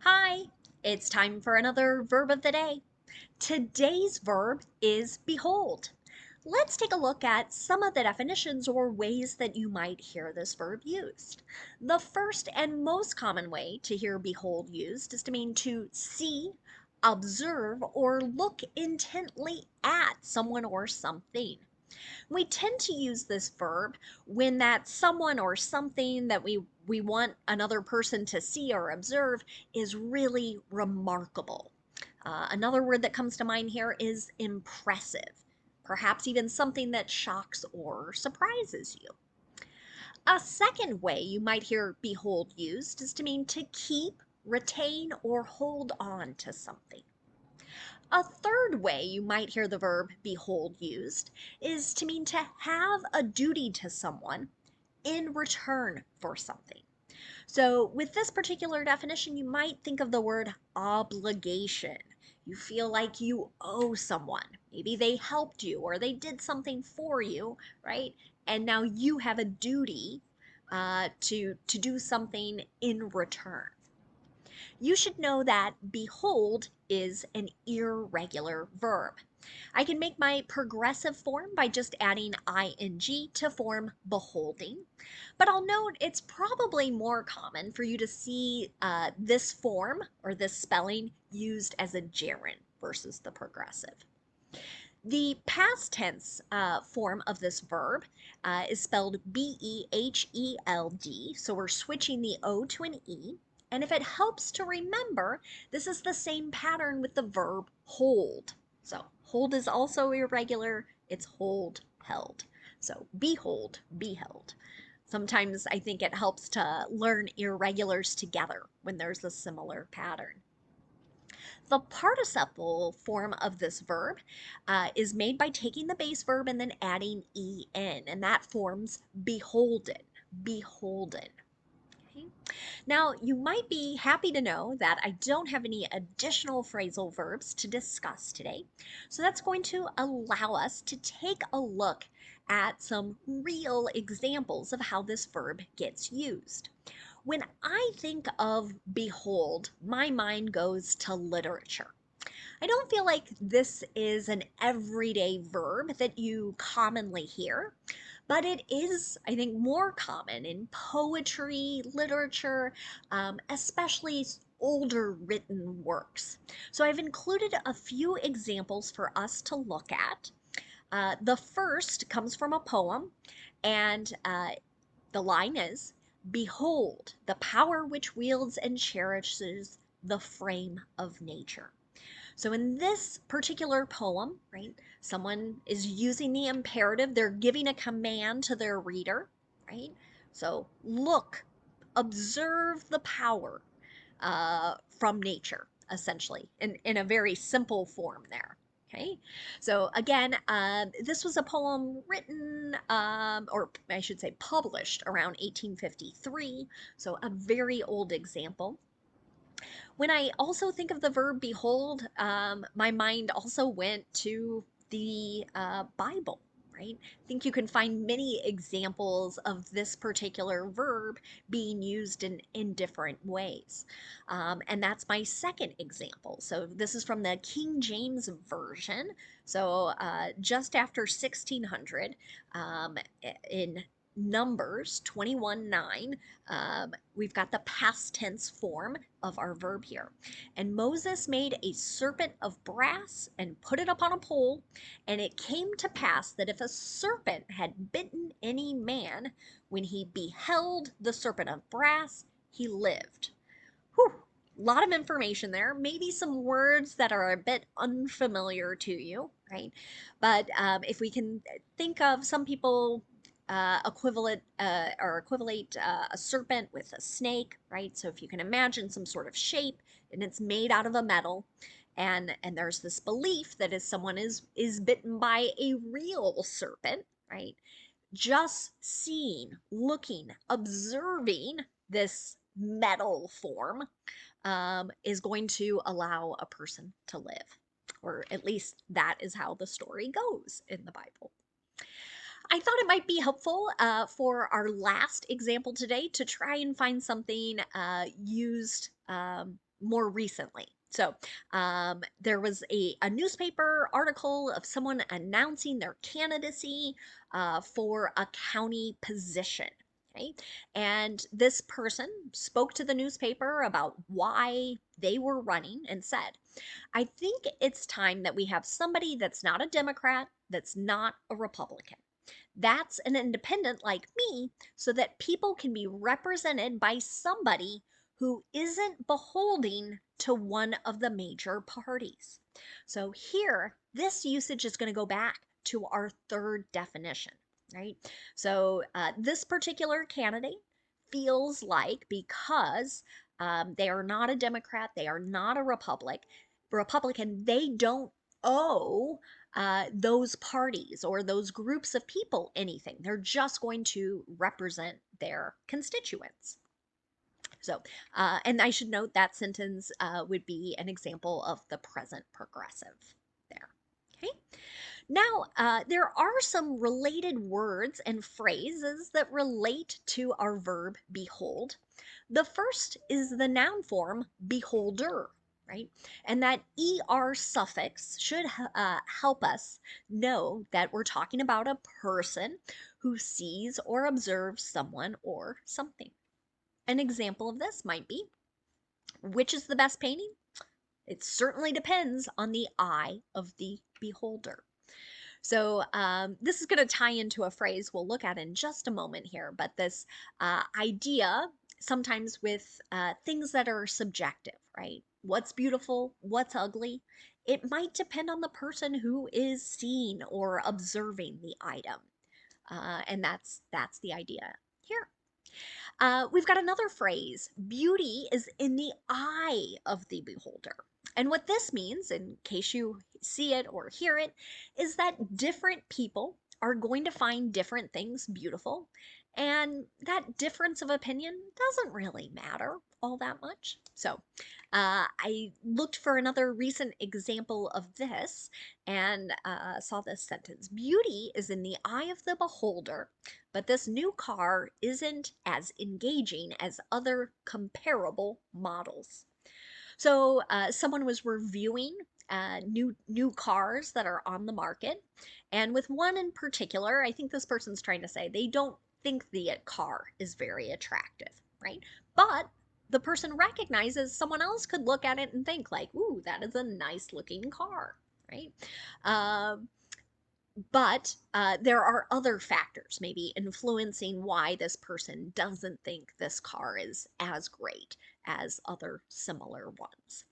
Hi, it's time for another verb of the day. Today's verb is behold. Let's take a look at some of the definitions or ways that you might hear this verb used. The first and most common way to hear behold used is to mean to see, observe, or look intently at someone or something. We tend to use this verb when that someone or something that we want another person to see or observe is really remarkable. Another word that comes to mind here is impressive, perhaps even something that shocks or surprises you. A second way you might hear behold used is to mean to keep, retain, or hold on to something. A third way you might hear the verb behold used is to mean to have a duty to someone in return for something. So, with this particular definition, you might think of the word obligation. You feel like you owe someone. Maybe they helped you or they did something for you, right? And now you have a duty to do something in return. You should know that behold is an irregular verb. I can make my progressive form by just adding ing to form beholding, but I'll note it's probably more common for you to see this form or this spelling used as a gerund versus the progressive. The past tense form of this verb is spelled B-E-H-E-L-D, so we're switching the O to an E. And if it helps to remember, this is the same pattern with the verb hold. So hold is also irregular, it's hold, held. So behold, beheld. Sometimes I think it helps to learn irregulars together when there's a similar pattern. The participle form of this verb is made by taking the base verb and then adding en, and that forms beholden, beholden. Okay. Now, you might be happy to know that I don't have any additional phrasal verbs to discuss today, so that's going to allow us to take a look at some real examples of how this verb gets used. When I think of behold, my mind goes to literature. I don't feel like this is an everyday verb that you commonly hear, but it is, I think, more common in poetry, literature, especially older written works. So I've included a few examples for us to look at. The first comes from a poem, and the line is, behold, the power which wields and cherishes the frame of nature. So in this particular poem, right, someone is using the imperative, they're giving a command to their reader, right? So look, observe the power from nature, essentially, in a very simple form there. Okay, so again, this was a poem written, or I should say published around 1853, so a very old example. When I also think of the verb behold, my mind also went to the Bible, right? I think you can find many examples of this particular verb being used in different ways. And that's my second example. So this is from the King James Version. So just after 1600, in Numbers 21:9, we've got the past tense form of our verb here. And Moses made a serpent of brass and put it upon a pole, and it came to pass that if a serpent had bitten any man, when he beheld the serpent of brass, he lived. Whew, a lot of information there. Maybe some words that are a bit unfamiliar to you, right? But if we can think of some people equivalent a serpent with a snake, right? So if you can imagine some sort of shape and it's made out of a metal, and there's this belief that if someone is bitten by a real serpent, right? Just seeing, looking, observing this metal form is going to allow a person to live. Or at least that is how the story goes in the Bible. I thought it might be helpful for our last example today to try and find something used more recently. So there was a newspaper article of someone announcing their candidacy for a county position. Okay. And this person spoke to the newspaper about why they were running and said, I think it's time that we have somebody that's not a Democrat, that's not a Republican. That's an independent like me, so that people can be represented by somebody who isn't beholden to one of the major parties. So here, this usage is going to go back to our third definition, right? So this particular candidate feels like because they are not a Democrat, they are not a Republican, they don't owe those parties or those groups of people anything. They're just going to represent their constituents. So, and I should note that sentence would be an example of the present progressive there. Okay. Now, there are some related words and phrases that relate to our verb behold. The first is the noun form beholder, right? And that er suffix should help us know that we're talking about a person who sees or observes someone or something. An example of this might be, which is the best painting? It certainly depends on the eye of the beholder. So this is going to tie into a phrase we'll look at in just a moment here, but this idea sometimes with things that are subjective, right? What's beautiful, what's ugly, it might depend on the person who is seeing or observing the item. And that's the idea here. We've got another phrase, beauty is in the eye of the beholder. And what this means, in case you see it or hear it, is that different people are going to find different things beautiful. And that difference of opinion doesn't really matter all that much. So I looked for another recent example of this and saw this sentence. Beauty is in the eye of the beholder, but this new car isn't as engaging as other comparable models. So someone was reviewing new cars that are on the market, and with one in particular, I think this person's trying to say they don't think the car is very attractive, right? But the person recognizes someone else could look at it and think like, ooh, that is a nice looking car, right? But there are other factors maybe influencing why this person doesn't think this car is as great as other similar ones.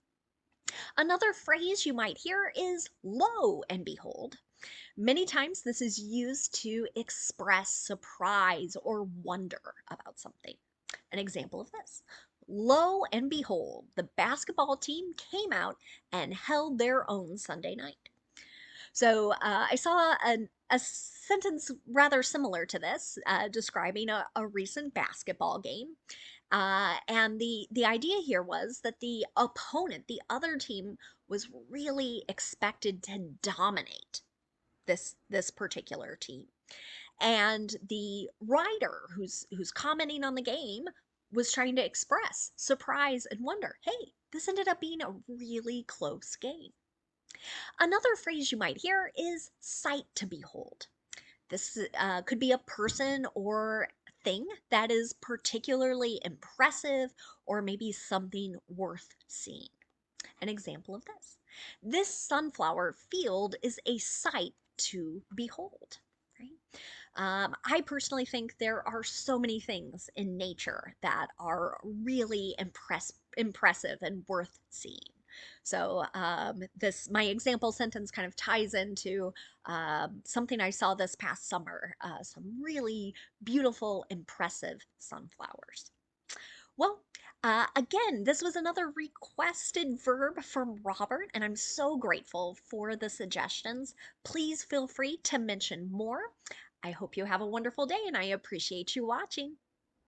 Another phrase you might hear is lo and behold. Many times this is used to express surprise or wonder about something. An example of this. Lo and behold, the basketball team came out and held their own Sunday night. So I saw a sentence rather similar to this, describing a recent basketball game. And the idea here was that the opponent, the other team, was really expected to dominate this particular team. And the writer who's commenting on the game was trying to express surprise and wonder. Hey, this ended up being a really close game. Another phrase you might hear is sight to behold. This could be a person or thing that is particularly impressive or maybe something worth seeing. An example of this. This sunflower field is a sight to behold. Right? I personally think there are so many things in nature that are really impressive and worth seeing. So this my example sentence kind of ties into something I saw this past summer. Some really beautiful, impressive sunflowers. Well, again, this was another requested verb from Robert, and I'm so grateful for the suggestions. Please feel free to mention more. I hope you have a wonderful day, and I appreciate you watching.